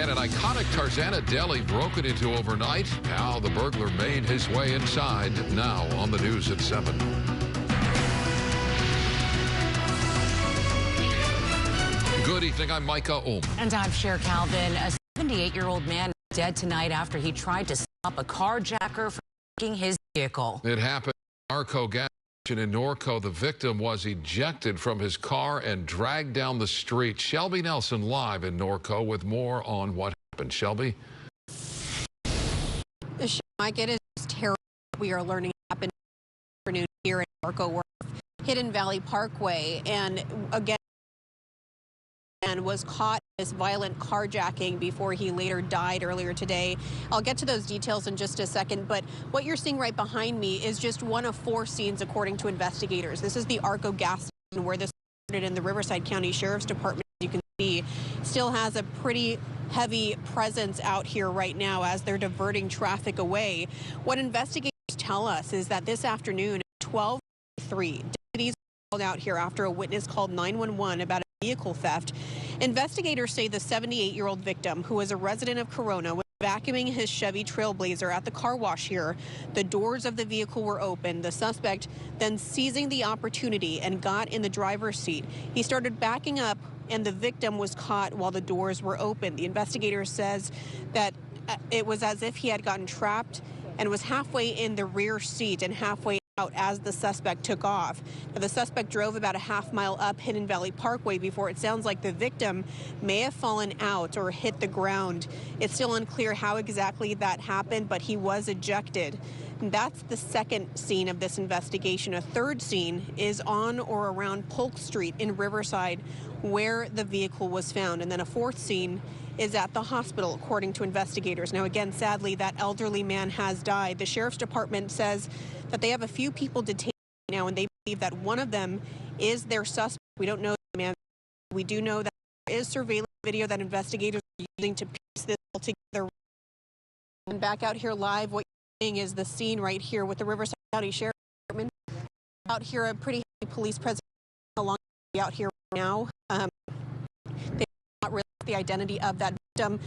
an iconic Tarzana deli broken into overnight. How the burglar made his way inside. Now on the news at 7. Good evening. I'm Micah Ohm. And I'm Cher Calvin. A 78-year-old man is dead tonight after he tried to stop a carjacker from taking his vehicle. It happened at Arco gas station in Norco. The victim was ejected from his car and dragged down the street. Shelby Nelson live in Norco with more on what happened. Shelby? Mike, it is terrible. We are learning happened this afternoon here in Norco, Hidden Valley Parkway, and again, and was caught in this violent carjacking before he later died earlier today. I'll get to those details in just a second, but what you're seeing right behind me is just one of 4 scenes according to investigators. This is the Arco gas station where this started in the Riverside County Sheriff's Department. As you can see, still has a pretty heavy presence out here right now as they're diverting traffic away. What investigators tell us is that this afternoon at 12:03, deputies called out here after a witness called 911 about a vehicle theft. Investigators say the 78-year-old victim, who is a resident of Corona, was vacuuming his Chevy Trailblazer at the car wash here. The doors of the vehicle were open. The suspect then seizing the opportunity and got in the driver's seat. He started backing up and the victim was caught while the doors were open. The investigator says that it was as if he had gotten trapped and was halfway in the rear seat and halfway out as the suspect took off. Now, the suspect drove about a half-mile up Hidden Valley Parkway before it sounds like the victim may have fallen out or hit the ground. It's still unclear how exactly that happened, but he was ejected. And that's the second scene of this investigation. A third scene is on or around Polk Street in Riverside, where the vehicle was found. And then a fourth scene is at the hospital, according to investigators. Now, again, sadly, that elderly man has died. The Sheriff's Department says that they have a few people detained now, and they believe that one of them is their suspect. We don't know the man. We do know that there is surveillance video that investigators are using to piece this all together. And back out here live, what you're seeing is the scene right here with the Riverside County Sheriff's Department. Out here, a pretty heavy police presence along out here right now. They not really the identity of that victim.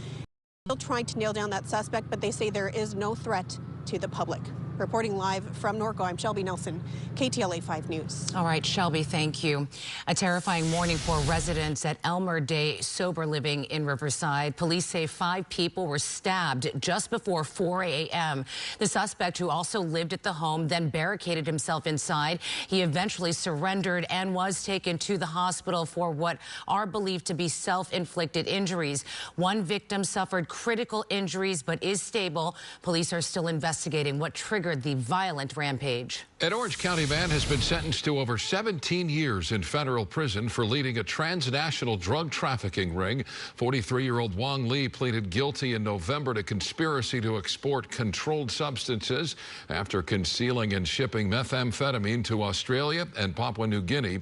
Still trying to nail down that suspect, but they say there is no threat to the public. Reporting live from Norco, I'm Shelby Nelson, KTLA 5 News. All right, Shelby, thank you. A terrifying morning for residents at Elmer Day Sober Living in Riverside. Police say 5 people were stabbed just before 4 a.m. The suspect, who also lived at the home, then barricaded himself inside. He eventually surrendered and was taken to the hospital for what are believed to be self-inflicted injuries. One victim suffered critical injuries but is stable. Police are still investigating what triggered the violent rampage. An Orange County man has been sentenced to over 17 years in federal prison for leading a transnational drug trafficking ring. 43-year-old Wang Li pleaded guilty in November to conspiracy to export controlled substances after concealing and shipping methamphetamine to Australia and Papua New Guinea.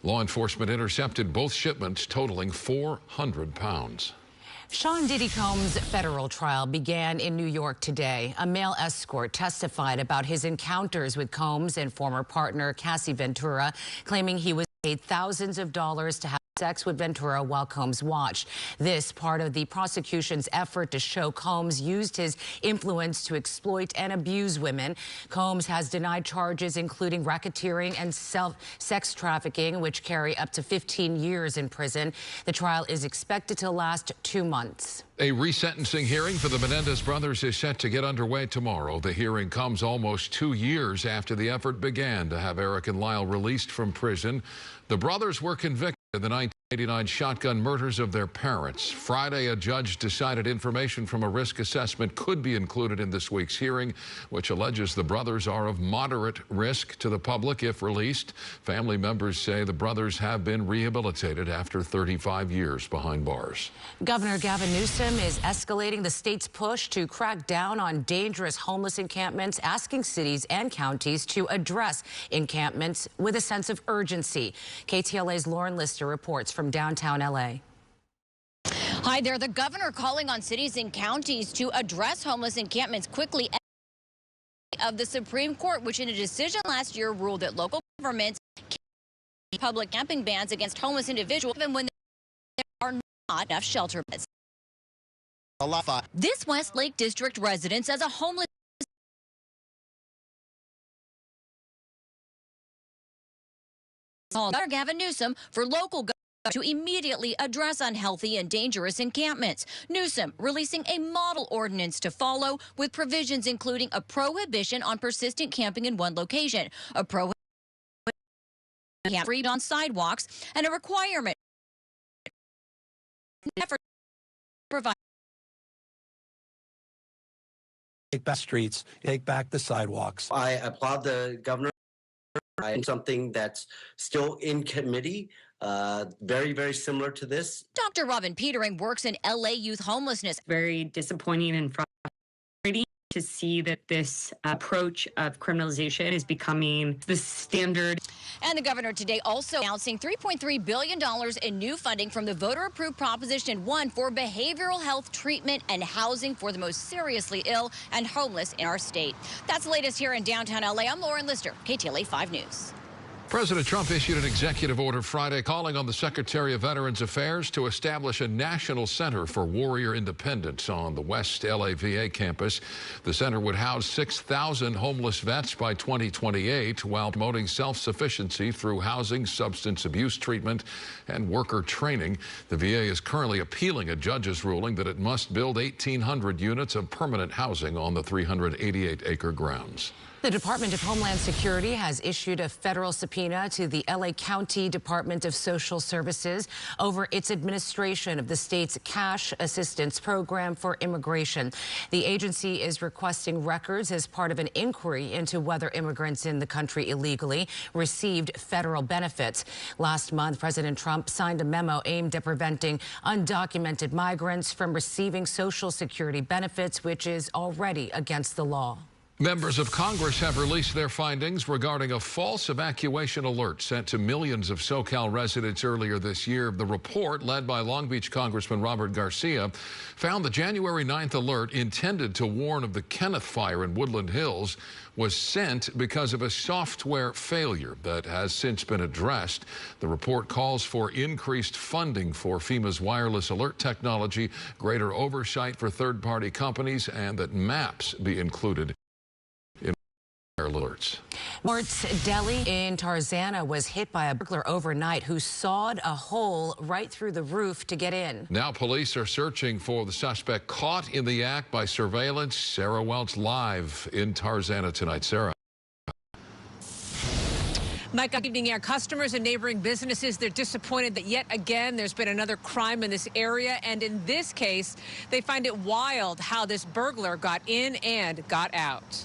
Law enforcement intercepted both shipments totaling 400 pounds. Sean Diddy Combs' federal trial began in New York today. A male escort testified about his encounters with Combs and former partner Cassie Ventura, claiming he was paid thousands of dollars to have sex with Ventura while Combs watched. This part of the prosecution's effort to show Combs used his influence to exploit and abuse women. Combs has denied charges including racketeering and sex trafficking, which carry up to 15 years in prison. The trial is expected to last 2 months. A resentencing hearing for the Menendez brothers is set to get underway tomorrow. The hearing comes almost 2 years after the effort began to have Eric and Lyle released from prison. The brothers were convicted of the 1989 shotgun murders of their parents. Friday, a judge decided information from a risk assessment could be included in this week's hearing, which alleges the brothers are of moderate risk to the public if released. Family members say the brothers have been rehabilitated after 35 years behind bars. Governor Gavin Newsom is escalating the state's push to crack down on dangerous homeless encampments, asking cities and counties to address encampments with a sense of urgency. KTLA's Lauren Lister reports from downtown L.A. Hi there. The governor calling on cities and counties to address homeless encampments quickly of the Supreme Court, which in a decision last year ruled that local governments can public camping bans against homeless individuals even when there are not enough shelter beds. This Westlake District resident says a homeless called Governor Gavin Newsom for local government to immediately address unhealthy and dangerous encampments. Newsom releasing a model ordinance to follow with provisions including a prohibition on persistent camping in one location, a prohibition free on sidewalks, and a requirement never provide take back streets, take back the sidewalks. I applaud the governor. Something that's still in committee, very, very similar to this. Dr. Robin Petering works in LA youth homelessness. Very disappointing and frustrating to see that this approach of criminalization is becoming the standard. And the governor today also announcing $3.3 billion in new funding from the voter-approved Proposition 1 for behavioral health treatment and housing for the most seriously ill and homeless in our state. That's the latest here in downtown LA. I'm Lauren Lister, KTLA 5 News. President Trump issued an executive order Friday calling on the Secretary of Veterans Affairs to establish a national center for warrior independence on the West LA VA campus. The center would house 6,000 homeless vets by 2028 while promoting self-sufficiency through housing, substance abuse treatment, and worker training. The VA is currently appealing a judge's ruling that it must build 1,800 units of permanent housing on the 388-acre grounds. The Department of Homeland Security has issued a federal subpoena to the LA County Department of Social Services over its administration of the state's cash assistance program for immigration. The agency is requesting records as part of an inquiry into whether immigrants in the country illegally received federal benefits. Last month, President Trump signed a memo aimed at preventing undocumented migrants from receiving Social Security benefits, which is already against the law. Members of Congress have released their findings regarding a false evacuation alert sent to millions of SoCal residents earlier this year. The report, led by Long Beach Congressman Robert Garcia, found the January 9th alert intended to warn of the Kenneth fire in Woodland Hills was sent because of a software failure that has since been addressed. The report calls for increased funding for FEMA's wireless alert technology, greater oversight for third-party companies, and that maps be included in alerts. Mort's Deli in Tarzana was hit by a burglar overnight who sawed a hole right through the roof to get in. Now police are searching for the suspect caught in the act by surveillance. Sarah Welch live in Tarzana tonight. Sarah. Mike, good evening. Our customers and neighboring businesses, they're disappointed that yet again there's been another crime in this area. And in this case, they find it wild how this burglar got in and got out.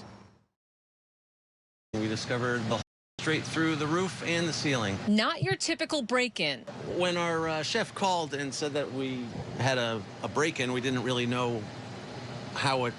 We discovered the hole straight through the roof and the ceiling. Not your typical break-in. When our chef called and said that we had a break-in, we didn't really know how it